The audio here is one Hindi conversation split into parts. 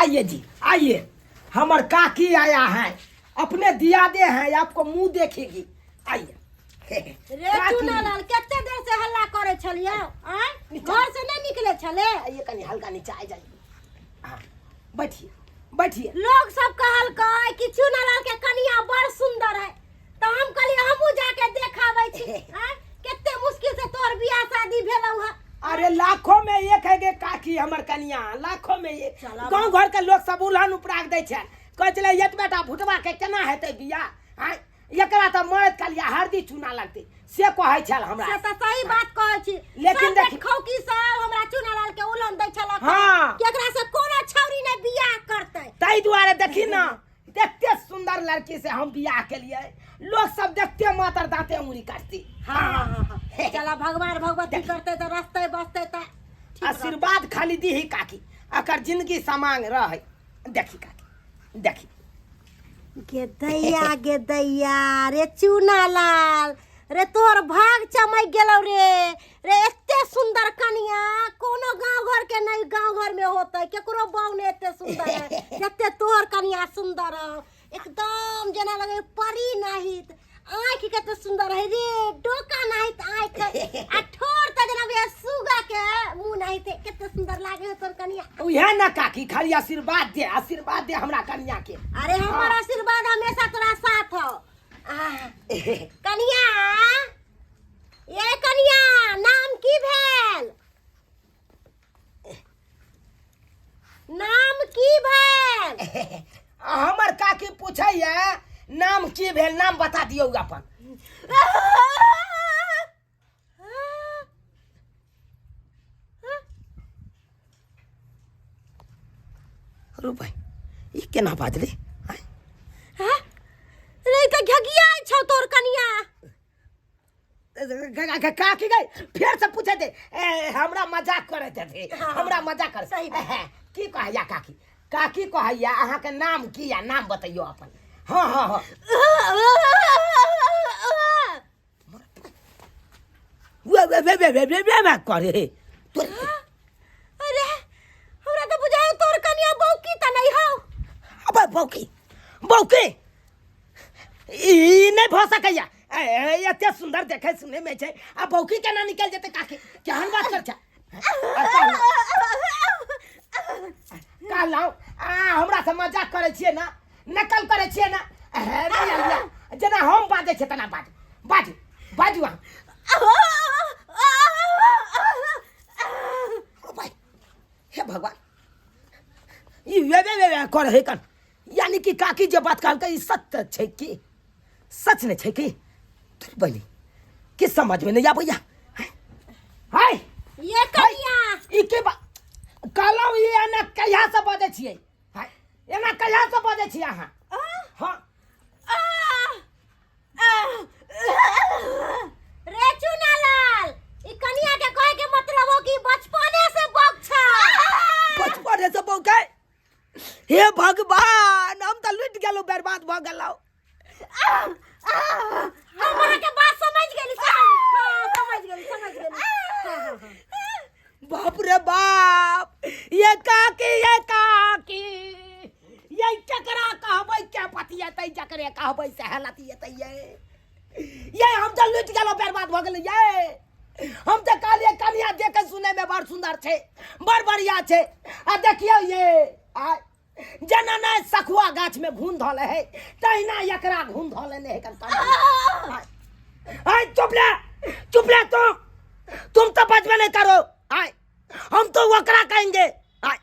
आइए जी आइए, हमर काकी आया है, अपने दियादे हैं, आपको मुंह देखेगी। आइए। रे चुनालाल केते देर से हल्ला करे छलिए, घर से नहीं निकले छले? आइए कनी हल्का नीचे आ जाइए। हाँ बैठिए बैठिए। लोग सब कहल कहे कि चुनालाल के कनिया बड़ सुंदर है, तो हम कहलिए हमहू जाके देखाबै छी। केते मुश्किल से तोर बियाह शादी भेलौ है। अरे लाखों में एक है गे काकी हमर कनिया, लाखों में एक। गांव घर के लोग सब उल्हन उपराग दै छै, कहै छलै ये बेटा भुटवा के केना हेतै बियाह, एकरा त मरद कलिया हरदी चूना लगतै, से कहै छल हमरा। से त सही बात कहै छी, लेकिन देख खौकी सब हमरा चुनालाल के उल्हन दै छला। हां कि एकरा से कोनो छौरी ने बियाह करतै, तै दुआरे देखी ना, देखते सुंदर लड़की से हम बियाह के लिए, लोग सब देखते मातर दांते उंगली काटती। हां चला भगवान भगवती करते त रास्ते बसते त आशीर्वाद खाली दी ही काकी, अकर जिंदगी समांग रह। देखी काकी देखी। गे दैया रे चुनालाल, रे तोर भाग चमक गेलौ रे। रे एते सुंदर कनिया कोनो गांव घर के नहीं, गांव घर में होतै केकरो बहू ने एते सुंदर है जते तोर कनिया सुंदर है। एकदम जना लगे परी नहीं, आँख के तो सुंदर है रे, डोका नहीं त आँख आ ठोर त जना बे सुगा के मुंह नहीं थे, केते सुंदर लागे हो तोर कनिया। उहे ना काकी, खाली आशीर्वाद दे हमरा कनिया के। अरे हमर आशीर्वाद हमेशा तोरा साथ हो। कनिया ये कनिया नाम की भेल, नाम की भेल? हमर काकी पूछै है नाम की भेल, नाम बता दियौ अपन। रुपै ई केना बाजले? रे त घगिया छौ तोर कनिया। काकी गई फिर से पूछे थे, हमरा मजाक करैत थे, हमरा मजाक कर। सही की कहैया काकी? काकी कहैया अहाँ के नाम की या, नाम बतैयो अपन। हाँ हाँ हाँ करे। अरे हमरा तो बुझायो तोर कनिया बौकी त नहीं हो। अबे बौकी बौकी ई नहीं भ सकैया, एते सुंदर देखे सुने में छै, आ बौकी केना निकल जेते काकी? केहन बात कर छ? कहलौ हमरा से मजाक करे छियै ना, नकल करे छियै ना। जना हम बाजै छै तना बाजू बाजू। हे भगवान ई वे कर है कन, यानी कि काकी जे बात कहलकै ई सत्य छै कि सच नहीं छै कि? बोली कि समझ में नहीं आबैया। हाय ये कनिया ई के बा कहलौ ई एना कहिया से बजै छियै? हाय एना कहिया से बजै छियै अहाँ? हां रे चुनालाल, ई कनिया के कहे के मतलब हो कि बचपने से बक छ। बचपने से बौकै? हे भगवान हम त लुट गेलौ, बर्बाद भ गेलौ। हमरा के बात समझ गेली, समझ गेली। बाप रे बाप, ये काकी ये चकरा कहबै के पतियतै, जकरे कहबै से हलतियतै। ये हम त लुट गेलौ, बर्बाद भ गेलै। ये हम त कहलिए कनिया देखे सुने में बड़ सुंदर छै, बड़ बढ़िया छै। आ देखियौ ये जना ना सखुआ गाछ में घून धले है, तहिना एकरा घून धले ने है कन। हाय चुप ले तुम तो बचबे नहीं करो। हाय हम तो वकरा कहेंगे, हाय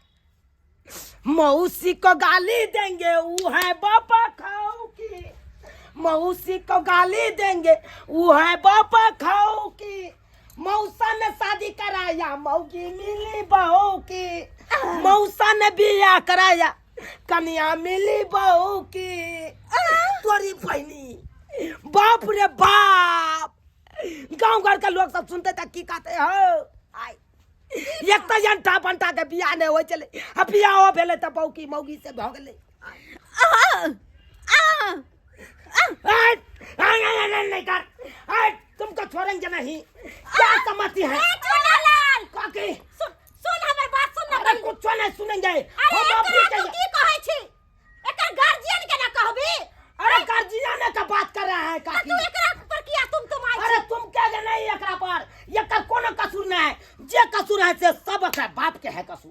मौसी को गाली देंगे वो है बापा खाओ की, मौसी को गाली देंगे वो है बापा खाओ की। मौसा ने शादी कराया मौगी मिली बहू की, मौसा ने बियाह कराया कन्या मिली बहू की। तोरी बहनी बाप रे बाप, गांव घर के लोग सब सुनते तक की कहते हो? आई एक त जंटा पंटा के बियाह नहीं हो चले, बियाह हो भेले त बौकी मौगी से भ गेले। नहीं कर, तुमको छोड़ेंगे नहीं। क्या समझती है? चुनालाल काकी सुन हमारी बात सुन ना। अरे कुछ नहीं सुनेंगे, हम अपनी है कसू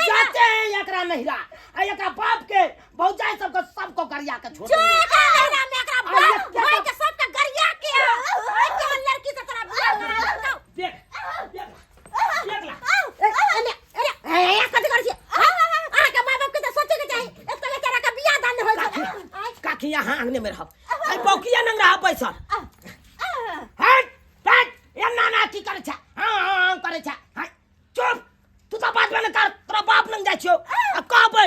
जाते हैं एकरा नहिरा आ एकरा बाप के भौजाई सबको गरिया के छोड़ जो एकरा नहिरा में एकरा बाप भाई के सबके गरिया के आई कौन लड़की से तोरा बियाह करा देख ला अरे कथि कर छी आ के माय बाप के तो सोचे के चाही एक तो बेचारा का बियाह दान होय छै काकी यहाँ आंगने में रहब आई बौकिया नंग रहा पैसा हट हट ये नाना की करे छ हां करे छ हां चुप तू तो बात में कर तोरा बाप नंग जाय छो आ कहबै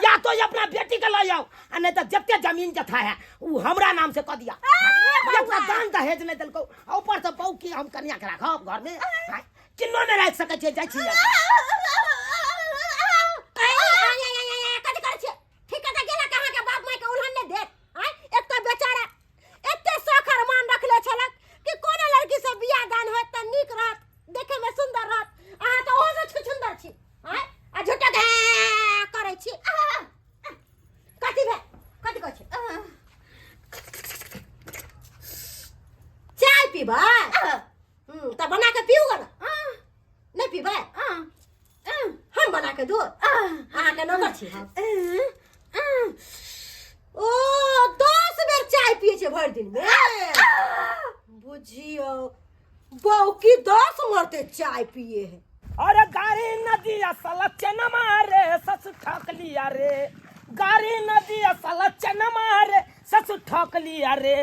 या तो ये अपना बेटी के ले आओ आ नहीं तो जत्ते जमीन जथा है उ हमरा नाम से कह दिया एकरा दान दहेज नहीं देलको ऊपर से बौकी हम कन्या के राखब घर में किन्नो नहीं रख सकै छै जाय छी कथि कर छी ठीक है गेला कहां के बाप माय के उल्हन ने दे एक तो बेचारा एते सखर मान रखले छलक कि कोनो लड़की से बियाह दान होत त नीक रहत देखे में सुंदर रहत अहाँ तो ओहो से सुंदर छी आ झूठा के करे छी कथि भे कथि कहै छी चाय पीबा त बना के पीऊ गना नहीं पीबा हम बना के दो अहाँ के नौकर छी हम ओ 10 बेर चाय पिए छे भर दिन में बुझियो बौकी 10 मरते चाय पिए है अरे गाड़ी नदी असल चन मारे सस ठक लिया रे गाड़ी नदी असल चन मारे सस ठक लिया रे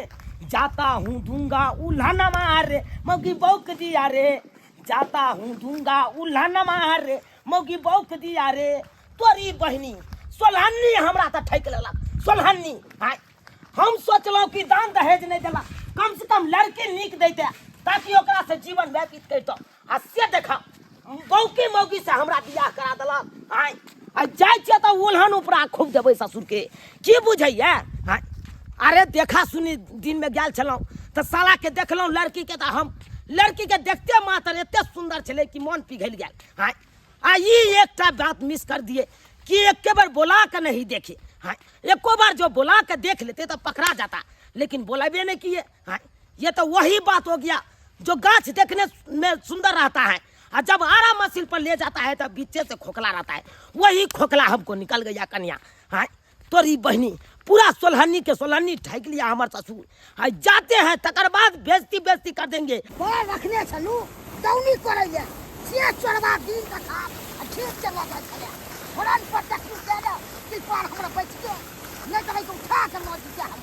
जाता हूँ दूंगा उल्हन मारे मौगी बौक दिया रे जाता हूँ दूंगा उल्हन मारे मौगी बौक दिया रे तोरी बहनी सोलहनी हमरा त ठैक लेलक सोलहनी हाय हम सोचलौ कि दान दहेज नहीं देला कम से कम लड़की नीक देते ताकि ओकरा से जीवन व्यतीत करतो आ से देखा बौकी मौगी से हमरा बियाह करा देला हाय आ जाय छै त उल्हन उपरा खूब देबै ससुर के की बुझैया हाय अरे देखा सुनी दिन में गेल छलौ त साला के देखलौ लड़की के त हम लड़की के देखते मात्र एते सुंदर छले कि मन पिघल गेल हाय आ ई एकटा बात मिस कर दिए कि एक बार बोला के नहीं देखे हाँ एको बार जो बोला के देख लेते तो पकड़ा जाता लेकिन बोलाबे नहीं किए हाँ ये तो वही बात हो गया जो गाछ देखने में सुंदर रहता है और जब आरा मशीन पर ले जाता है तो बीचे से खोखला रहता है वही खोखला हमको निकल गया कन्या हाँ तोरी बहनी पूरा सोलहनी के सोलहनी ठैक लिया हमारे ससुर हाँ जाते हैं तकर बाद बेइज्जती कर देंगे रखने चलू दौनी करे से चोरवा दिन का काम ठीक चला जाए चले फौरन पर तक दे दो कि पार हमरा बच के नहीं तो को उठा कर मार दिया हम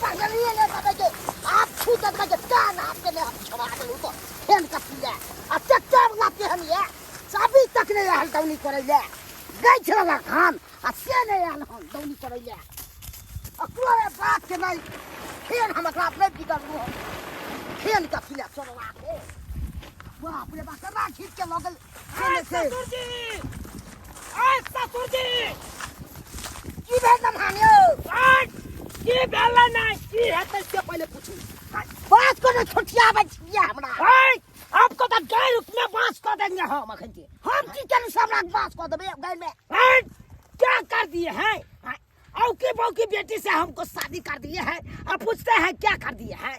पागल ये ले बाबा के आप छूट दे के कान आपके ने हम छोड़ा दे तो फेन का पिया आ चक्कर लाते हम ये सभी तक ने हल दौनी करे ले गई छला खान आ से ने हल हम दौनी करे ले अकलोरे बात के नहीं खेल हम अपना अपने बिगड़ लो खेल का पिया छोड़वा के बाप रे बाप करा खींच के लगल ससुर जी की भेल न मानियो की भेला नहीं की हेतै से पहले पूछू बात को न छोटिया बचिया हमरा आपको तो गैर में बांस कर देंगे हम अखन के हम की करू सब लाख बात को देबे गैर में क्या कर दिए हैं औकी बौकी बेटी से हमको शादी कर दिए हैं अब पूछते हैं क्या कर दिए हैं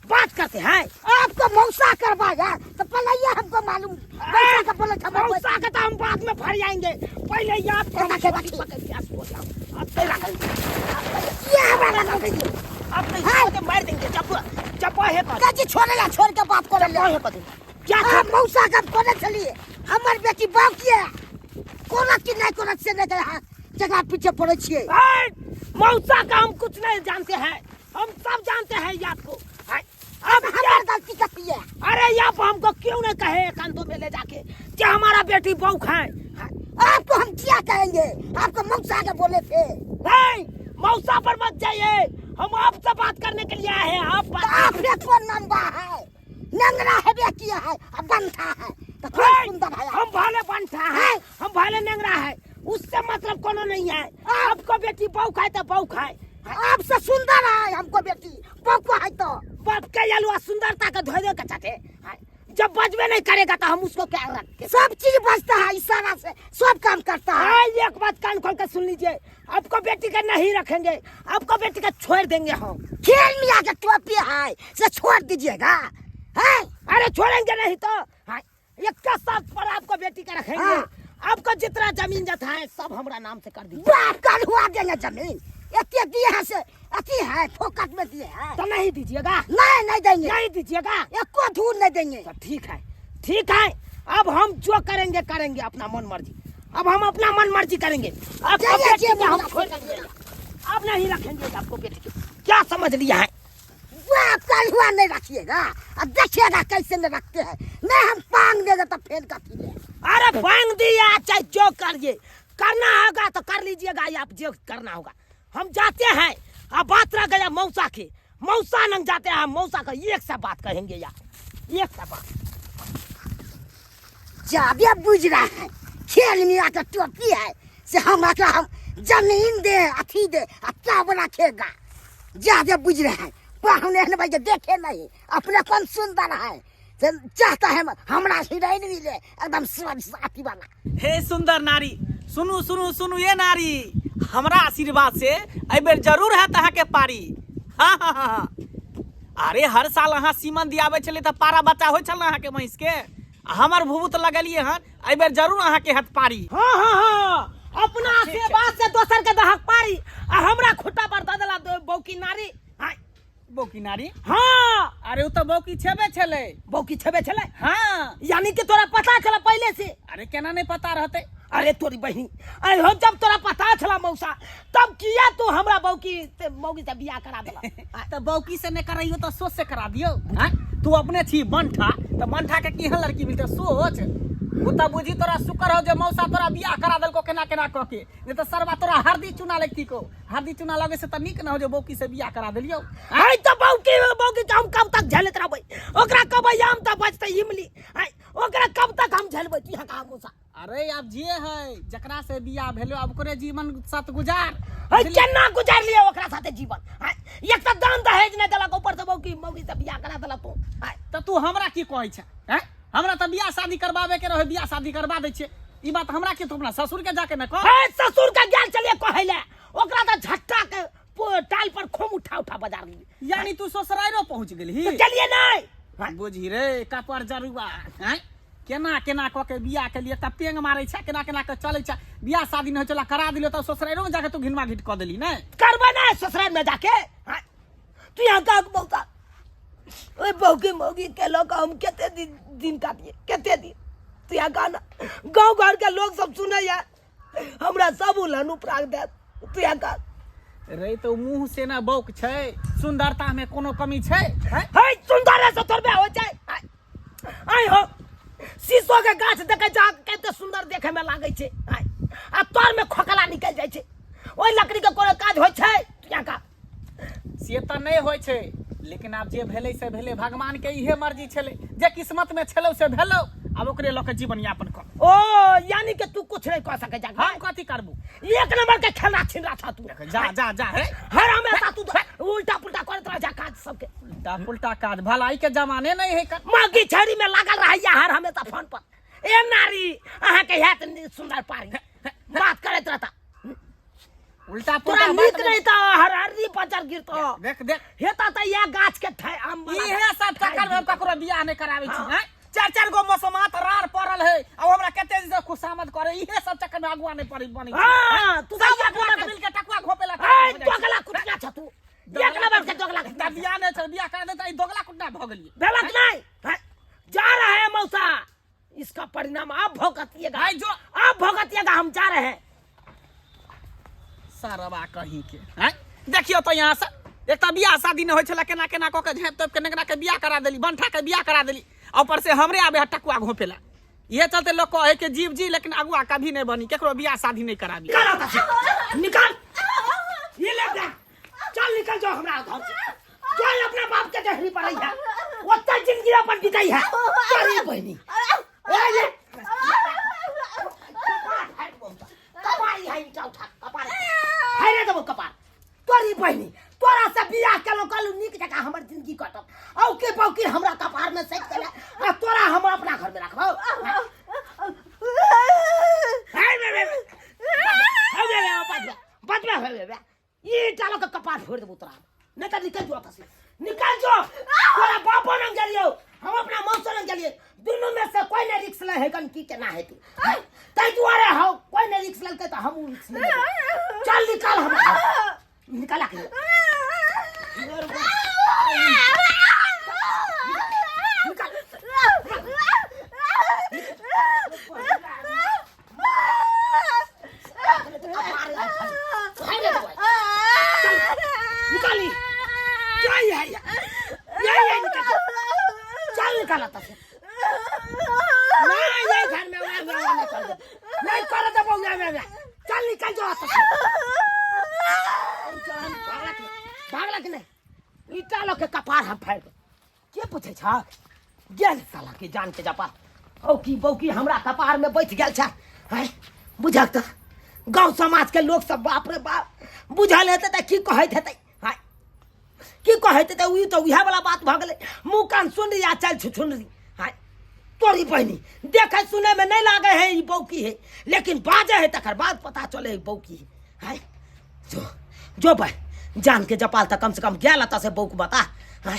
बात करते हैं आपको मौसा करवाया तो पहले ये हमको मालूम मौसा का बोले था मौसा का तो हम बाद में भर जाएंगे पहले याद करना के पकड़ के आस बोल अब तेरा ये हमारा ना कहिए अब नहीं तो मार देंगे जब है काजी छोड़ेला छोड़ के बात करे ले है पति क्या आप मौसा का कोने चलिए हमर बेटी बाकी है कोना की नहीं कोना से नहीं गया जगह पीछे पड़े छिए मौसा का हम कुछ नहीं जानते हैं हम सब जानते हैं याद को अब हमारी गलती करती है अरे यहाँ पर हमको क्यों नहीं कहे एकांतों में ले जाके कि हमारा बेटी बहू खाए आपको हम क्या कहेंगे आपको मौसा के बोले थे नहीं मौसा पर मत जाइए हम आपसे बात करने के लिए आए हैं आपने कौन नंबा है नंगरा है बेटी है अब बनता है तो कौन सुंदर है हम भाले बनता है हम भाले नंगरा है उससे मतलब कोनो नहीं है आपको बेटी बहू खाए तो बहू खाए आपसे सुंदर है हमको बेटी बहू है तो बाप के यालुआ सुंदरता का धोए का चाहते जब बजबे नहीं करेगा तो हम उसको क्या रखें सब चीज बचता है इशारा से सब काम करता है एक बात कान खोल कर सुन लीजिए आपको बेटी का नहीं रखेंगे आपको बेटी का छोड़ देंगे हम खेल में आके टोपी है से छोड़ दीजिएगा अरे छोड़ेंगे नहीं तो 21 साल पर आपको बेटी का रखेंगे। हाँ। आपको जितना जमीन जथा है सब हमरा नाम से कर दीजिए। बाप कल हुआ देंगे जमीन एते दिए है से अति है फोकट में दिए है तो नहीं दीजिएगा? नहीं देंगे नहीं दीजिएगा एको धूल नहीं देंगे। तो ठीक है, ठीक है। अब हम जो करेंगे करेंगे अपना मन मर्जी। अब हम अपना मन मर्जी करेंगे। आपको जाइए, बेटी को हम जाइए। छोड़ देंगे। अब नहीं रखेंगे आपको बेटी को। क्या समझ लिया है? बाप कल हुआ नहीं रखिएगा अब देखिएगा कैसे नहीं रखते हैं। नहीं हम पांग देगा तो फेल का थी अरे बांध दिया चाहे जो करिए, करना होगा तो कर लीजिएगा या आप जो करना होगा। हम जाते हैं। अब बात रह गया मौसा की। मौसा नंग जाते हैं, मौसा का एक सा बात कहेंगे यार, एक सा बात। ज्यादा बुझ रहा है खेल में आकर टोपी है से हम जमीन दे अथी दे क्या रखेगा। ज्यादा बुझ रहा है पहुने भाई देखे नहीं अपने कौन सुंदर है चाहता है हमारा हीरोइन भी ले एकदम साथी वाला। हे सुंदर नारी, सुनू सुनू सुनू ये नारी, हमरा आशीर्वाद से आई बेर जरूर है तहाँ के पारी। हाँ हाँ हाँ हाँ। अरे हर साल अहाँ सीमन दियावे चले तो पारा बच्चा हो चल अहाँ के महिष के। हमर भूत लगलिए हन आई बेर जरूर अहाँ के हथ पारी। हाँ हाँ हाँ, अपना आशीर्वाद से दोसर के दहक पारी आ हमरा खुट्टा पर दे देला बौकी नारी। हाँ, बौकी नारी? हाँ अरे वो तो बौकी छेबे छले। बौकी छेबे छले? हाँ। यानी कि तोरा पता चला पहले से? अरे केना नहीं पता रहते? अरे तोरी बहनी, अरे हो जब तोरा पता चला मौसा तब किया तू हमरा बौकी से बियाह करा देला। तो बौकी से नहीं कराइयो तो सोच से करा दियो। हाँ? तू अपने छी मंठा तो मंठा के केहन लड़की मिलते सोच। वो तो बुझी तोरा शुक्र हो जे मौसा तोरा बियाह करा देल को केना केना कह के, नहीं तो सरवा तोरा हरदी चुना लगती को। हरदी चुना लगे से तो निक ना हो जे बौकी से बियाह करा देलियो। आई तो बौकी बौकी के हम कब तक झेलत रहबै? ओकरा कबै हम त बचते इमली। आई ओकरा कब तक हम झेलबै? तू का मौसा? अरे अब जे है जकरा से बियाह भेलो अब ओकरे जीवन साथ गुजार। आई केना गुजार लिए ओकरा साथे जीवन? आई एक त दान दहेज नै देलक, ऊपर से बौकी मौगी से बियाह करा देलक तू। आई तो तू हमरा की कहै छ? हैं? हमरा तो बियाह शादी करवावे के रहे, बियाह शादी करवा दै छे। ई बात हमरा के तो अपना ससुर के जाके न कह। है ससुर का गेल चलिए कहले ओकरा त झट्टा के टाल पर खोम उठा उठा बाजार ली। यानी तू ससुराइरो पहुंच गेलही? तो चलिए नहीं बुझी रे कपर जरुआ। हैं? केना केना क के बियाह के लिए त पेंग मारै छ, केना केना के चलै छ। बियाह शादी न चला करा दिलो त ससुराइरो में जाके तू घिनमा घिट क देली न? करबे ना ससुराल में जाके। हाँ? तू यहाँ का मौसा ओए बौकी मौगी के लोग हम केते दिन काटिए केते दिन। तू यहाँ का ना गाँव घर के लोग सब सुने यार हमरा सब उलहन उपराग दे। तू यहाँ का रे तो मुंह से ना बौक छै, सुंदरता में कोनो कमी छै? हैं? है सुंदर है थोड़बे हो जाए। आई हो शीशो के गाछ देखे जा केते सुंदर देखे में लागे छे। आई आ तोर में खोखला निकल जाय छे। ओई लकड़ी के कोनो काज होय छै? तू यहाँ का से तो नहीं होय छै, लेकिन अब जे भेले से भेले, भगवान के इहे मर्जी छले। जे किस्मत में छलो से भेलो, अब ओकरे लोग जीवन यापन कर। ओ यानी कि तू कुछ नहीं कर सके जा। हम कथी करबू? एक नंबर के खेला छिन रहा था तू। जा जा जा है। हर हमेशा तू उल्टा पुल्टा करत रह जा काज सबके। उल्टा पुल्टा काज भलाई के जमाने नहीं है कर। माँ की छड़ी में लागल रह या हर हमेशा फोन पर। ए नारी अहाँ के हेत सुंदर पारी बात करत रहता। उल्टा तोरा पुल्टा नीक बात नहीं तो हर हरी पंचर गिरतो। देख देख हेता त या गाछ के थे आम वाला। इहे सब चक्कर में ककरो बियाह नहीं करावे छी। हैं? चार चार गो मौसमात रार पड़ल है, अब हमरा कते दिन से खुशामद करे, इहे सब चक्कर में अगुआ नहीं पड़ी बनी। हां तू सब अगुआ के मिल के टकुआ घोपेला। ए दोगला कुटना छ तू। एक नंबर के दोगला ता बियाह नहीं छ, बियाह कर देता ई दोगला कुटना भ गेलिए। बेलक नहीं हैं? जा रहे हैं मौसा, इसका परिणाम आप भोगतिएगा। भाई जो आप भोगतिएगा, हम जा रहे हैं। सरवा कहीं के हैं? देखियो तो यहाँ से एक तो बियाह शादी न होय छला, केना केना क के झेप तोप के नगरा के बियाह करा देली, बंठा के बियाह करा देली, ऊपर से हमरे आबे टकुआ घोपेला। ये चलते लोग कहे के जीव जी लेकिन अगुआ कभी नहीं बनी, केकरो बियाह शादी नहीं कराबी। निकाल ये ले जा, चल निकल जाओ हमरा घर से। जो अपना बाप के देहरी पर है ओत्ता जिंदगी अपन बिताई है। तेरी बहनी ए ये कपार है उठा उठा कपार है रे दबो कपार। तोरी बहनी तोरा से बियाह केलो कलू निक जका हमर जिंदगी कटब। औ के पौकी हमरा कपार में सेक देला आ तोरा हम अपना घर में रखबो। हाय बे बचबा ये डालो के कपार फोड़ देबो तोरा, नहीं तो निकल जो से। निकल जो तोरा बापो न गेलियो हम अपना मौसो न गेलिए दोनों में से कोई ने रिक्स ले है कन की केना है तू तै दुआरे हो कोई ने रिक्स लेलकै त हम रिक्स ले चल निकल हम निकल के निकाली चल निकाला था नहीं ये घर में नहीं कर दे बोल चल निकल जो भागला के नहीं ईटा लो के कपार हम फाड़ के पूछे छ गेल साला के जान के जपा औ की बौकी हमरा कपार में बैठ गेल छ है बुझक त गांव समाज के लोग सब बाप रे बाप बुझल हेते त की कहैत हेते है की कहैत त उही त उहा वाला बात भ गेले मुंह कान सुन या चल छुछुनरी है तोरी बहनी देखे सुने में नहीं लागे है ई बौकी है लेकिन बाजे है तकर बाद पता चले बौकी है जो भाई जान के जपाल त कम से कम गेला त से बौक बता है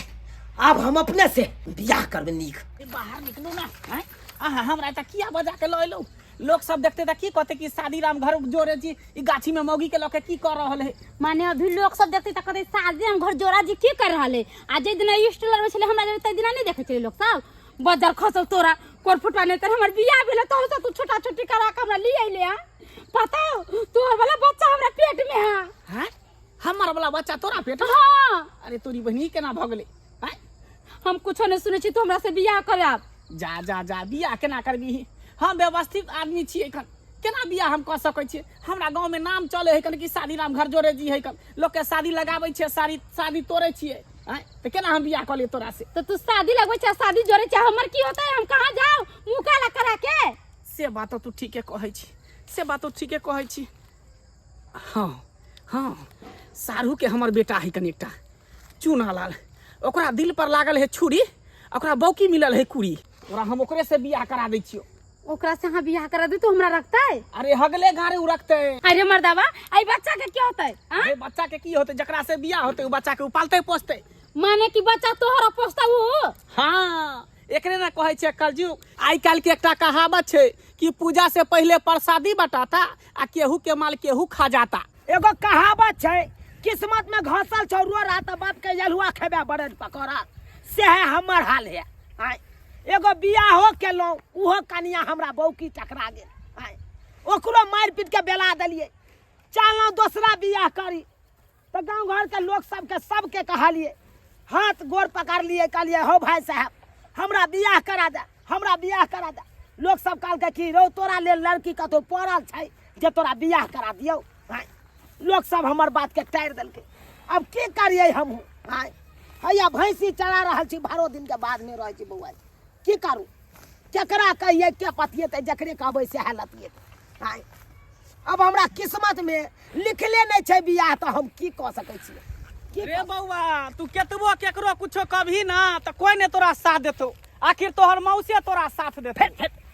अब हम अपने से बियाह करबे नीक बाहर निकलू ना हैं आहा हमरा त किया बजा के लइलो लोग सब देखते त की कहते कि शादी राम घर जोरे जी ई गाछी में मौगी के लके की कर रहल है माने अभी लोग सब देखते त कहते शादी राम घर जोरा जी की कर रहल है आज जे दिन स्टेलर में छले हमरा त दिन नहीं देखे छले लोग सब बजर खसल तोरा कोर फुटवा ने त हमर बियाह भेले तो से तू छोटा छोटी करा के हमरा ले आइले हां पता तोर वाला बच्चा हमरा पेट में है हैं हमर वाला बच्चा तोरा पेट में हां अरे तोरी बहनी केना भ गेले हैं हम कुछो नहीं सुने छी तो हमरा से बियाह करब जा बियाह केना करबी हम व्यवस्थित आदमी छियै कन केना बियाह हम कर सकै छियै हमरा गांव में नाम चले है कन कि शादी राम घर जोरे जी है कन लोग के शादी लगाबै छै शादी तोड़े छियै हैं त केना हम बियाह कर ले तोरा से तो तू शादी लगबै छ शादी जोरे छ हमर की होता है हम कहां जाओ मुंह काला करा के से बात तू ठीके कहै छी से बात तू ठीके कहै छी हां सारू के हमर बेटा है कन एकटा चूनालाल ओकरा दिल पर लागल है छुरी ओकरा बौकी मिलल है कुड़ी ओकरा हम ओकरे से बियाह करा दै छियो ओकरा से हां बियाह करा दे तो हमरा रखतै अरे हगले घारे उ रखतै अरे मर्दावा आई बच्चा के क्या होतै अरे बच्चा के की होतै जकरा से बियाह होतै उ बच्चा के पालतै पोसतै माने कि बच्चा तोहरा पोसता उ हां एकरे ना कहै छै कलजुग आइ काल के एकटा कहावत छै कि पूजा से पहले प्रसादी बटाता आ केहू के माल केहू खा जाता एगो कहावत छै किस्मत में घसल छौरुआ रात बाप के जलुआ खेबे बरद पकड़ा से है हमर हाल है आय एगो बियाहो केलो उहो कनिया हमरा बौकी टकरा गेल आय ओकरो मार पीट के बेला देलिए चलना दूसरा बियाह करी तो गांव घर के लोग सबके कहलिए हाथ गोर पकड़ लिए कहलिए हो भाई साहब हमरा बियाह करा दे लोग सब कहलकै कि रो तोरा ले लड़की कतो पड़ल छै जे तोरा बियाह करा दियौ आय लोग सब हमर बात के टाइर देलकै अब की करिए हम आय हैया भैंसी चरा रहल छी 12 दिन के बाद में रह छी बौआ की करू केकरा कहिए के पतिए जकरे कहबै से हालतिए आय अब हमरा किस्मत में लिखले नहीं छै बियाह तो हम की कह सकै छी रे बौआ तू केतबो केकरो कुछो कभी ना त कोई ने तोरा साथ देतो आखिर तोहर मौसे तोरा साथ देतो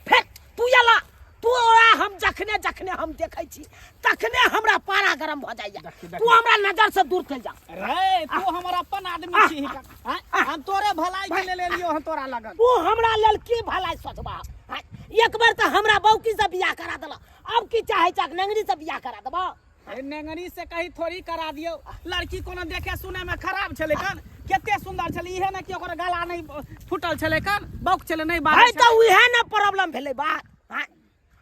फेर तू यला तोरा हम जखने हम देखै छी तखने हमरा पारा गरम भ जाइया तू हमरा नजर से दूर चल जा रे तू हमर अपन आदमी छी हम तोरे भलाई के ले लियो हम तोरा लगन तू हमरा लेल की भलाई सोचबा एक बार त हमरा बौकी से बियाह करा देला अब की चाहे चाक नंगरी से बियाह करा देबा नेंगरी से कहीं थोड़ी करा दियो लड़की कोनो देखे सुने में खराब छले कन केते सुंदर छले इहे ना कि ओकर गला नहीं फुटल छले कन बौक छले नहीं बात है त उहे ना प्रॉब्लम भेले बात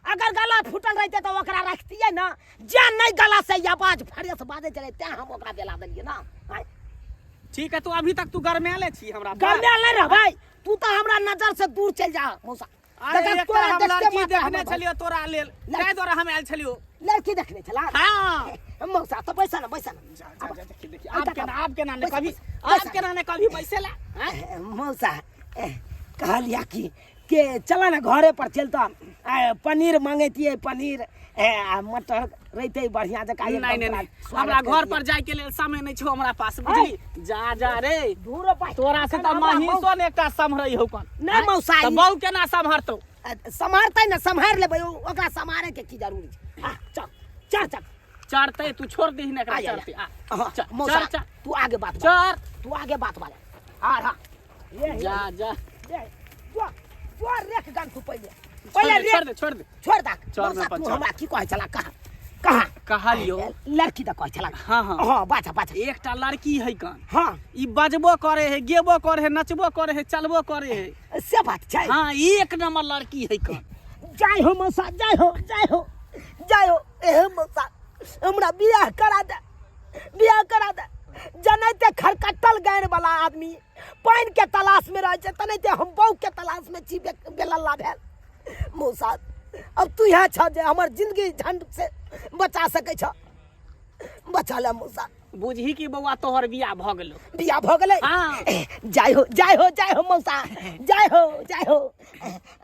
अगर गला फुटल रहते तो ओकरा रखतिए ना जे नहीं गला से आवाज फरेस बाजे चले ते हम ओकरा बेला देलिए ना ठीक है तो अभी तक तू गरमेले छी हमरा गरमेले रे भाई तू तो हमरा नजर से दूर चल जा मौसा तोरा लड़की देखने छलियो तोरा लेल काहे तोरा हम आयल छलियो लड़की देखने चला हां मौसा तो पैसा ना देखी आपके नाम ने कभी पैसे ला मौसा कहलिया कि चला ना घरे पर चलता पनीर मांगेतिए पनीर मटर रहते बढ़िया जका नहीं हमरा घर पर जाय के लेल समय नहीं छो हमरा पास बुझली जा रे दूर पाई तोरा से त महिषो ने एकटा संभरई हो कन नहीं मौसा त बहु केना संभरतो संभारतै ना संभार लेबै ओकरा संभारे के की जरूरी छै चल चढ़ते तू छोड़ दही ने एकरा चढ़ते मौसा तू आगे बात चढ़ तू आगे बात वाले हाँ ये जा जा जो रेख गन तू पहले छोड़ दे छोड़ दा छोड़ मौसा, दे, तू छोड़। हमरा की कहे चला कहाँ कहा लियो लड़की दा कहे चला हाँ हाँ हाँ बाछा बाछा एकटा लड़की है कान हाँ ई बजबो करे है गेबो करे है नचबो करे है चलबो करे है से बात छै हाँ एक नंबर लड़की है कान जय हो मौसा जय हो ए मौसा हमरा बियाह करा दे जनैते खरकट्टल गाड़ वाला आदमी पानी के तलाश में रहे तनैते हम बहू के तलाश में छी बेलल्ला भेल मौसा अब तू यहाँ छ जे हमर जिंदगी झंड से बचा सकै छ बचा ले मौसा बुझही कि बौआ तोहर बियाह भ गेलो बियाह भ गेलै हाँ। जय हो मौसा जय हो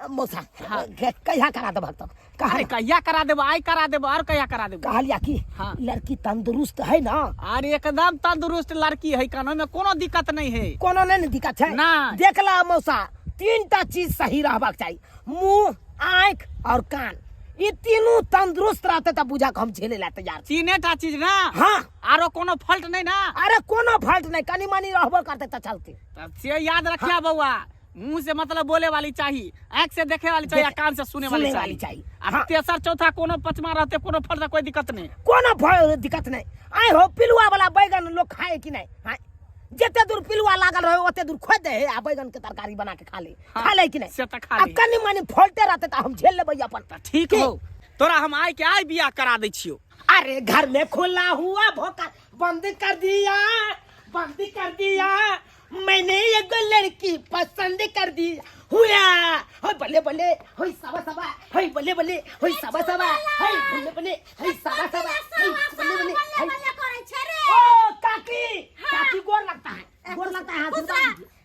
मौसा कहिया करा देबह तो अरे कहिया करा देबो आई करा देबो और कहिया करा देबो कहलिया कि हाँ। लड़की तंदुरुस्त है ना अरे एकदम तंदुरुस्त लड़की है कान में कोनो दिक्कत नहीं है कोनो नहीं दिक्कत है ना। देखला मौसा 3टा चीज सही रहबाक चाहिए मुंह आँख और कान ये तीनों तंदुरुस्त रहते तो बुझा हम झेले ला तैयार छी। 3टा चीज ना हाँ आरो कोनो फॉल्ट नहीं ना अरे कोनो फॉल्ट नहीं कनी मनी रहबो करते तो चलते तब से याद रखिया बउआ मुंह से मतलब बोले वाली चाहिए आँख से देखे वाली चाहिए कान से सुने वाली चाहिए हाँ। तेसर चौथा कोनो पचमा रहते कोनो फल कोई दिक्कत नहीं कोनो दिक्कत नहीं आए हो पिलुआ वाला बैगन लोग खाए कि नहीं हाँ जिते दूर पिलुआ लागल रहे ओते दूर खोद दे आ बैगन के तरकारी बना के खा ले कि नहीं से त खा आ ले कनी मनी फलते रहते तो हम झेल लेबै अपन ठीक हो तोरा हम आइ के आई बियाह करा दै छियो अरे घर में खुला हुआ भोका बंद कर दिया मैंने एक लड़की पसंद कर दी हुआ होय बल्ले होय सबा होय बल्ले होय सबा होय बल्ले होय सबा होय बल्ले ओ काकी गोर लगता है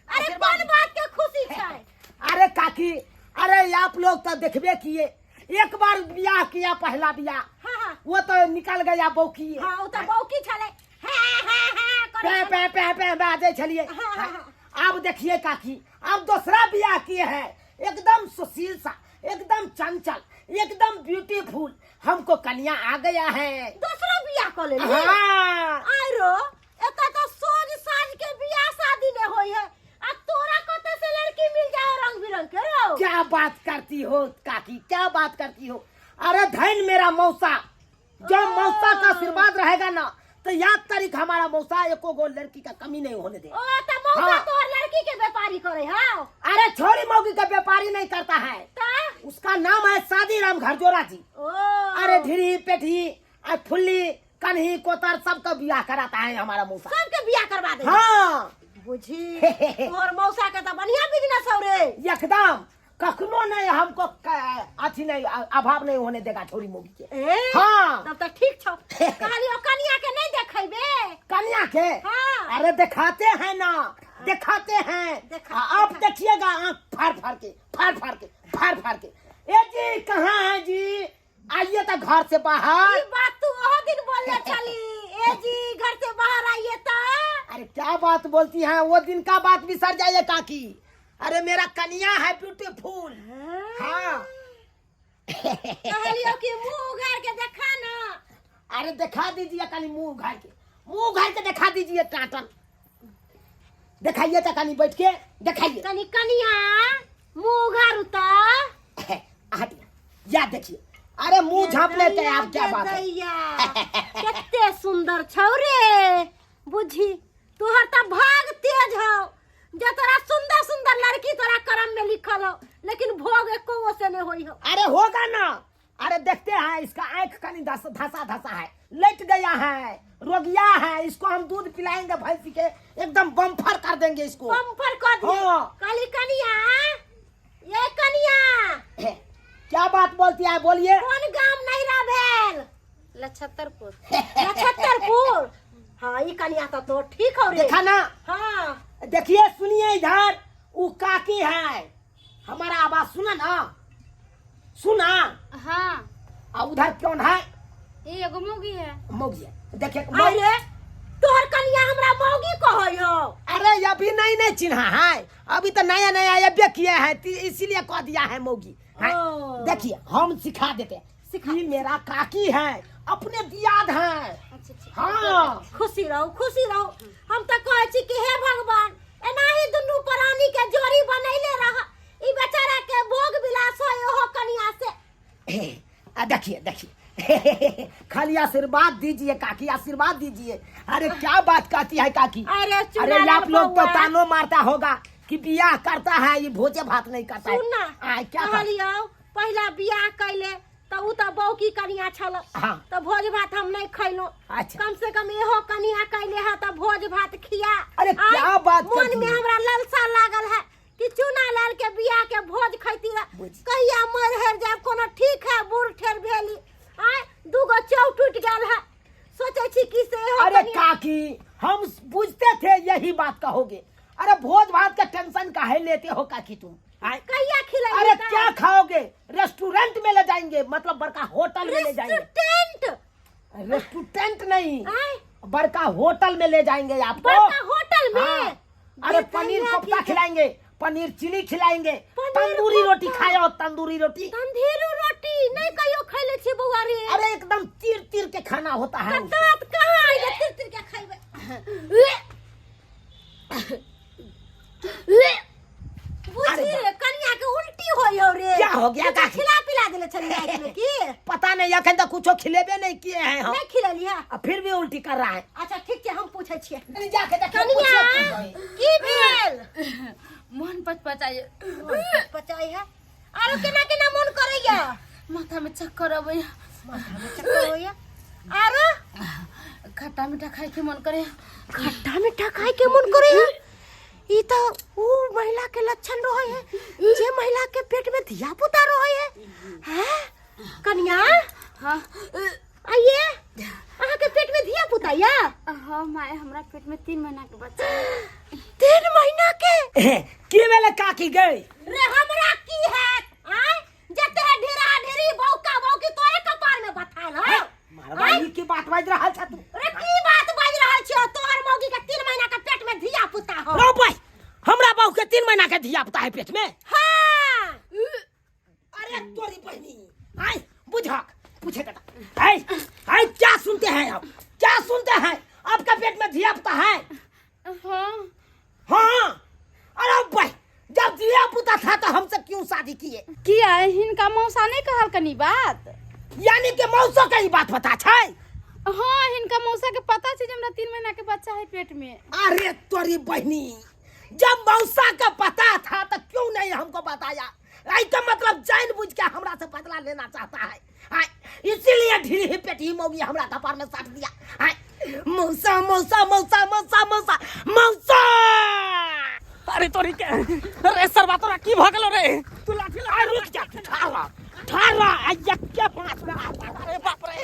अरे कौन बात के खुशी छै अरे काकी अरे आप लोग तो देखबे किए एक बार बियाह किया पहला बियाह हाँ। वो तो निकल गया बौकी हाँ उ त बौकी छले पे बाजे छलिए अब देखिए काकी अब दूसरा बियाह किए हैं एकदम सुशील सा एकदम चंचल एकदम ब्यूटीफुल हमको कन्या आ गया है दूसरा बियाह कर ले हाँ आरो एता तो सोज साज के बियाह शादी ने होई है आ तोरा कते से लड़की मिल जाओ रंग बिरंग के रो क्या बात करती हो काकी क्या बात करती हो अरे धन मेरा मौसा जो मौसा का आशीर्वाद रहेगा ना तो याद तारीख हमारा मौसा एको गो लड़की का कमी नहीं होने दे ओ त मौसा हाँ। तोर लड़की के व्यापारी करे हां अरे छोरी मौगी का व्यापारी नहीं करता है ता उसका नाम है शादी राम घरजोरा जी ओ अरे ढीरी पेठी फुल्ली कन्ही कोतर सबका बियाह कराता है हमारा मौसा सबके बियाह करवा दे हाँ बुझी तोर मौसा के त बढ़िया बिजनेस हो रे एकदम कखनो नहीं हमको अथी नहीं अभाव नहीं होने देगा छोरी मोगी के ए हाँ। तब तो ठीक छौ कहली ओ कन्या के नहीं देखैबे कन्या के हाँ। अरे दिखाते हैं ना दिखाते हैं आप देखिएगा आँख फाड़ के ए जी कहाँ है जी आइए तो घर से बाहर ई बात तू ओहो दिन बोलले छली ए जी घर से बाहर आइए तो अरे क्या बात बोलती हैं वो दिन का बात बिसर जाइए काकी अरे मेरा कन्या है ब्यूटीफुल हाँ कहलियो कि मुंह उघार के देखा ना अरे दिखा दीजिए कनी मुंह उघार के दिखा दीजिए टाटन दिखाइए तो कनी बैठ के दिखाइए कनी कनिया मुंह उघार उता हटिए या देखिए अरे मुंह झाँप लेते हैं आप क्या बात है कितने सुंदर छौ रे बुझी तोहर त भाग तेज हो जे तोरा सुंदर सुंदर लड़की तोरा करम में लिखल हो लेकिन भोग एको से नहीं होई हो अरे होगा ना अरे देखते हैं इसका आँख कनी धसा है लट गया है रोगिया है इसको हम दूध पिलाएंगे भैंसी के एकदम बम्फर कर देंगे इसको बम्फर कर दिए हाँ। काली कनिया ये कनिया क्या बात बोलती है बोलिए कौन गांव नहीं रह भेल लछत्तरपुर हाँ ई कनिया तो ठीक हो रे देखा ना हाँ देखिए सुनिए इधर वो काकी है हमारा आवाज सुना हाँ और उधर कौन है ये एगो मौगी है मौगी है देखिए अरे तोहर कनिया हमरा मौगी कहै हो अरे अभी नहीं चिन्हा है अभी तो नया ये किए हैं इसीलिए कह दिया है मौगी है देखिए हम सिखा देते हैं ये मेरा काकी है अपने दियाद हैं हाँ खुशी रहो हम तो कहे छी कि हे भगवान एनाही दुनू प्राणी के जोड़ी बनैले रह ई बेचारा के भोग विलास हो हो कनिया से। देखिए खाली आशीर्वाद दीजिए काकी, आशीर्वाद दीजिए। अरे क्या बात कहती है काकी? अरे आप लोग तो तानो मारता होगा कि बियाह करता है ये भोजे भात नहीं करता है। सुनना क्या कहलियो पहला बियाह कैले तो उ तो बहू की कनिया छल। हाँ। तो भोज भात हम नहीं खैलो। अच्छा। कम से कम एहो कनिया कैले है तो भोज भात खिया। अरे क्या बात मन में हमरा ललसा लागल है कि चूना लाल के बियाह के भोज खैती रह कहिया मर हर जाब कोनो ठीक है बूढ़ ठेर भेली आय दूगो चौ टूट गेल है सोचे छी कि से हो। अरे काकी हम बुझते थे यही बात कहोगे। अरे भोज भात का टेंशन काहे लेते हो काकी तुम? कहिया खिलाएंगे? अरे क्या खाओगे? रेस्टोरेंट में ले जाएंगे, मतलब बड़का होटल में ले जाएंगे। रेस्टोरेंट नहीं बड़का होटल में ले जाएंगे आपको। बड़का होटल में? हाँ। अरे पनीर कोफ्ता खिलाएंगे, पनीर चिली खिलाएंगे, तंदूरी रोटी खाओ, तंदूरी रोटी। तंदूरी रोटी नहीं कहियो खैले छी बउआ रे। अरे एकदम तीर तीर के खाना होता है। दांत कहां आइले तीर तीर के खैबे? बुझिए कन्या के उल्टी होयो रे। क्या हो गया काकी? खिला पिला देले छलिए में की? पता नहीं अखन तक कुछ खिलेबे नहीं किए हैं हम। नहीं खिललिया? फिर भी उल्टी कर रहा है। अच्छा ठीक है हम पूछे छिए। जाके देखिए कन्या की भेल? मन पचपचाए पचाई है आरो केना केना मन करैया? माथा में चक्कर आवे, माथा में चक्कर होया। आरो खट्टा मीठा खाए के मन करे। खट्टा मीठा खाए के मन करे है? ई तो वो महिला के लक्षण रहे है जे महिला के पेट में धिया पुता रहे है। हैं कन्या? हाँ आइए अहाँ के पेट में धिया पुता या? हाँ माए हमरा पेट में 3 महीना के बच्चा है। 3 महीना के? की वेले काकी गई? रे हमरा की है आय जते ढेरा ढेरी बौका बौकी तोरे कपार में बथाल है। मारवाड़ी की बात बाज रहा था तू। रे की बात बाज रहल छ? तोहर मौगी के 3 महीना के पेट में धिया पुता हो। रो भाई हमरा बहू के 3 महीना के धिया पुता है पेट में। हां अरे तोरी बहनी आय बुझक पूछे बेटा आय आय क्या सुनते हैं आप? क्या सुनते हैं? आपका पेट में धिया पुता है? हाँ हाँ। अरे भाई जब धिया पुता था तो हमसे क्यों शादी किए? किया हिनका मौसा नहीं कहल कनी बात? यानी कि मौसा का ही बात पता है? हाँ हिनका मौसा के पता छै जे हमरा 3 महीना के बच्चा है पेट में। अरे तोरी बहनी जब मौसा का पता था तो क्यों नहीं हमको बताया? इसका मतलब जानबूझ के हमरा से बदला लेना चाहता है। इसीलिए ढीली पेटी मौगी हमरा कपार में साट दिया। मौसा मौसा मौसा मौसा मौसा मौसा। अरे तोरी के अरे सरबा तोरा की भ गेलो रे? तू लाठी ला रुक जा ठारा आया क्या पांच में। अरे बाप रे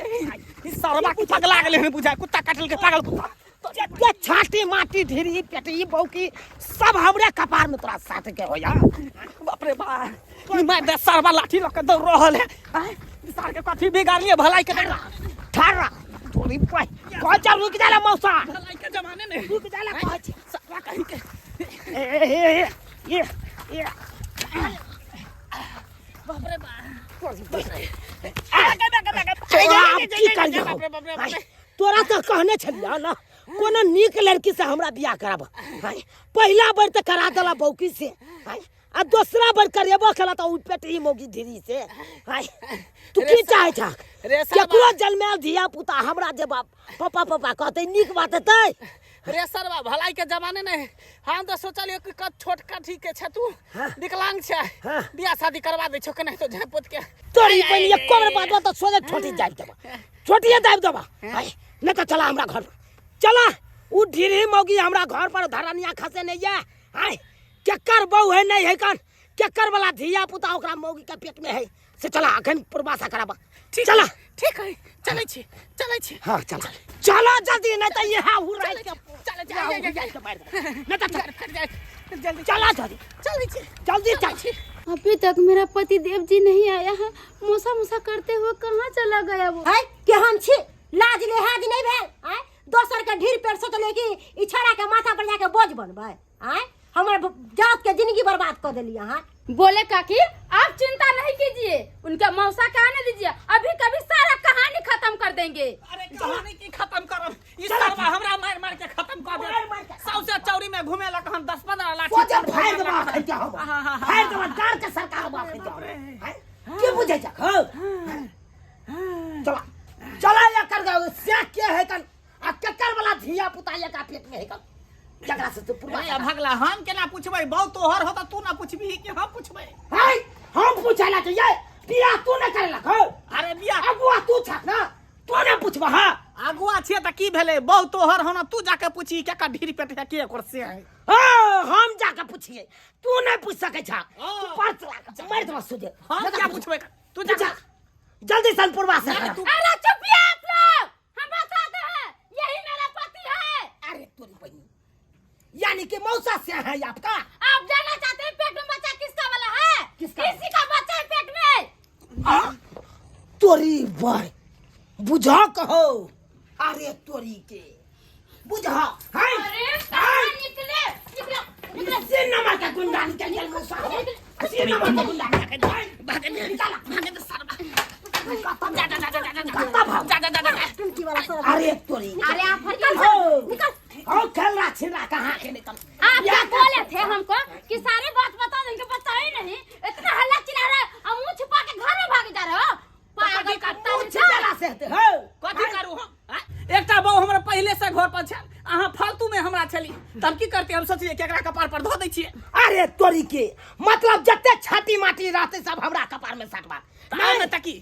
ई सरबा की पगला गेले ने बुझा कुत्ता काटल के पागल कुत्ता। क्या छाटी माटी ढीरी पेटी बौकी सब हमरे कपार में तोरा साट के हो या। बाप रे बा ई मार दे सरबा लाठी लके दौड़ रहल है। सार के कथी बिगाड़िए भलाई के ठारा तोरी पाई कह जा रुक जाला मौसा। भलाई के जमाने ने रुक जाला कह सरबा कहीं के ये बाप रे बा तोरा तो कहने छलिया ना कोनो नीक लड़की से हमरा बियाह कराबा। पहला बार तो करा देला बौकी से आ दूसरा बार करेबो खेला तो पेट ही मोगी धीरी से। तू की चाहे छ? केकरो जन्मेल धिया पुता हमरा जे बाप पापा पापा कहते नीक बात हेतै? रे सरबा भलाई के जमाने ने हम तो सोचलियो कि कत छोटका ठीक के छ तू विकलांग छ बियाह शादी करवा दे छो के नहीं तो झे पुत के तोरी बन एक कोर बात तो सोचे छोटी जाब देबा छोटी दाब देबा। नहीं तो चला हमरा घर पर चला। उ ढीली मौगी हमरा घर पर धरनिया खसे नहीं है। केकर बहू है नहीं है कर केकर वाला धिया पुता ओकरा मौगी के पेट में है से चला अखन प्रवासा कराबा। चला ठीक है चलै छी हां चला चला जल्दी नहीं तो ये हाउ रात के चल नहीं तो जल्दी चला जल्दी चल। अभी तक मेरा पति देव जी नहीं आया है। मोसा मोसा करते हुए कहाँ चला गया वो? है के हम छी लाज लिहाज नहीं भेल आय दोसर के ढीर पेड़ सोचले कि ई छड़ा के माथा पर जाके बोझ बनबै आय हमर जात के जिंदगी बर्बाद कर देली। हां बोले काकी आप चिंता नहीं कीजिए, उनके मौसा के आने दीजिए, अभी कभी सारा कहानी खत्म कर देंगे। अरे कहानी की खत्म करब, इस सरवा हमरा मार मार के खत्म कर दे। सबसे चौरी में घूमे ला कहन 10-15 लाठी सोचे फायर दबा खैजा हो फायर दबा गाड़ के सरकार बा खैजा हो के बुझे जा हो चला चला या कर गयो से के है कन आ केकर वाला धिया पुता या का पेट में है कन जकरा से तू पूरा अरे भगला हम केना पूछबै, बहु तोहर होता तू ना पूछबी कि हम पूछबै। हाय हम पूछला चाहिए बिया तू न करला हो अरे बिया अगुआ तू छ ना तू न पूछबा हां अगुआ छे त की भेले, बहु तोहर होना तू जाके पूछी के का ढीर पेट है के कर से है। हां हम जाके पूछिए तू नहीं पूछ सके छ तू हाँ। 5 लाख मार दे सुदे हम क्या पूछबै, तू जा जल्दी सनपुरवा से अरे तू अरे चुपिए आप लोग, हम बताते हैं यही मेरा पति है। अरे तोरी बहनी यानी कि मौसा से है आपका आप जानना चाहते हैं पेट में बच्चा किसका वाला है? किसका? किसी का बच्चा है पेट में। तोरी बाय बुझा कहो अरे तोरी के बुझा है अरे कहाँ निकले निकले से नमक का गुंडा निकल गया मौसा से नमक का गुंडा निकल भागे निकल भागे तो सरबा टुनकी वाला सब अरे तोरी अरे आप निकल निकल। हो खेल रहा छिरा कहां के निकल आप क्या बोले थे हमको कि सारी बात बता देंगे, बता ही नहीं, इतना हल्ला चिल्ला रहे और मुंह छुपा के घर में भाग जा रहे हो। पागल करता है छिरा से हो कथी करू हम? एकटा बहु हमरा पहले से घर पर छल, अहाँ फालतू में हमरा छली, तब की करते हम सोचिए केकरा कपार पर धो दै छिए। अरे तोरी के मतलब जत्ते छाती माटी रहते सब हमरा कपार में सटवा नहीं न तकी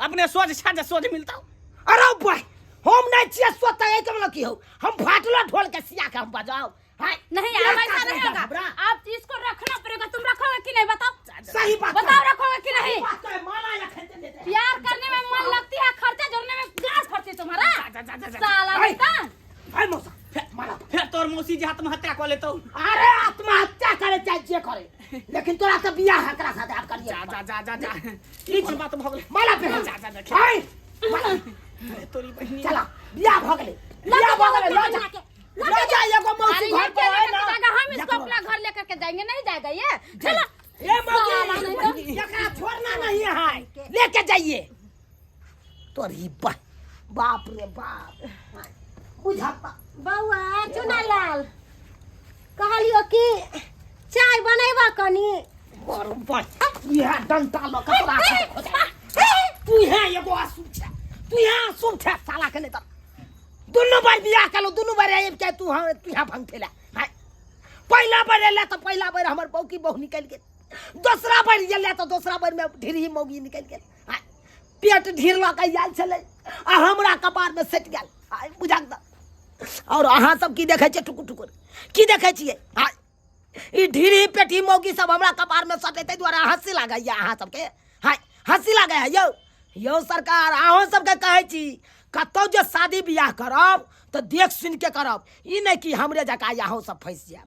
अपने सोच छाज सोच मिलता। अरे भाई हम नहीं छिए सोता है कमला की हो हम फाटला ढोल के सिया के हम बजाओ हाय नहीं, अब ऐसा नहीं होगा। आप इसको रखना पड़ेगा, तुम रखोगे कि नहीं बताओ? सही बात बताओ रखोगे कि नहीं? बात है माला या खेलते देते प्यार करने में मन लगती है, खर्चा जोड़ने में गांठ फटती तुम्हारा साला हाय। बेटा। हाय मौसा माला फिर तोर मौसी जी आत्महत्या कर लेतो। अरे आत्महत्या करे चाहे जे करे लेकिन तोरा तो बियाह हकरा साथे आप करिए जा जा जा जा ई कोन बात भ गेलै। माला पे जा जा जा हाय माला तोरी बहिनी चला बियाह भ गेले बियाह भ गेले लो जा एगो मौसी अरे ये घर क्या पर है लेकर ना जाएगा? हम इसको अपना घर लेकर के जाएंगे, नहीं जाएगा ये। चलो ए साला नहीं तो। मौसी एकरा छोड़ना नहीं है लेके जाइए तोरी बाप रे बाप बुझाता बउआ चुनालाल कहलियो कि चाय बनेबा कनी बरोबर यह डंटा लो कपड़ा खोजा तू है एगो अशुभ छे तू यहाँ अशुभ छे साला के नहीं तो दोनों बार बियाह कलो दोनों बार आइब के तू यहाँ भंग फेला हाय पहला बार एले तो पहला बार हमर बहू की बहू निकल गेल, दूसरा बार एले तो दूसरा बार में ढेरी मौगी निकल गेल हाय पेट ढीर ल के आयल छले आ हमरा कपार में सट गेल हाय बुझाक द और अहाँ सब की देखे छियै टुकुर टुकुर की देखे छियै हाय ई ढीरी पेटी मौगी सब हमरा कपार में सटे तै द्वारा हंसी लागैया अहाँ सबके हाय हंसी लागै यौ यौ सरकार अहाँ सबके कहै छी कतौ जे शादी बियाह करब तो देख सुन के करब, ई नहीं कि हमरे जका यहाँ सब फंस जाए।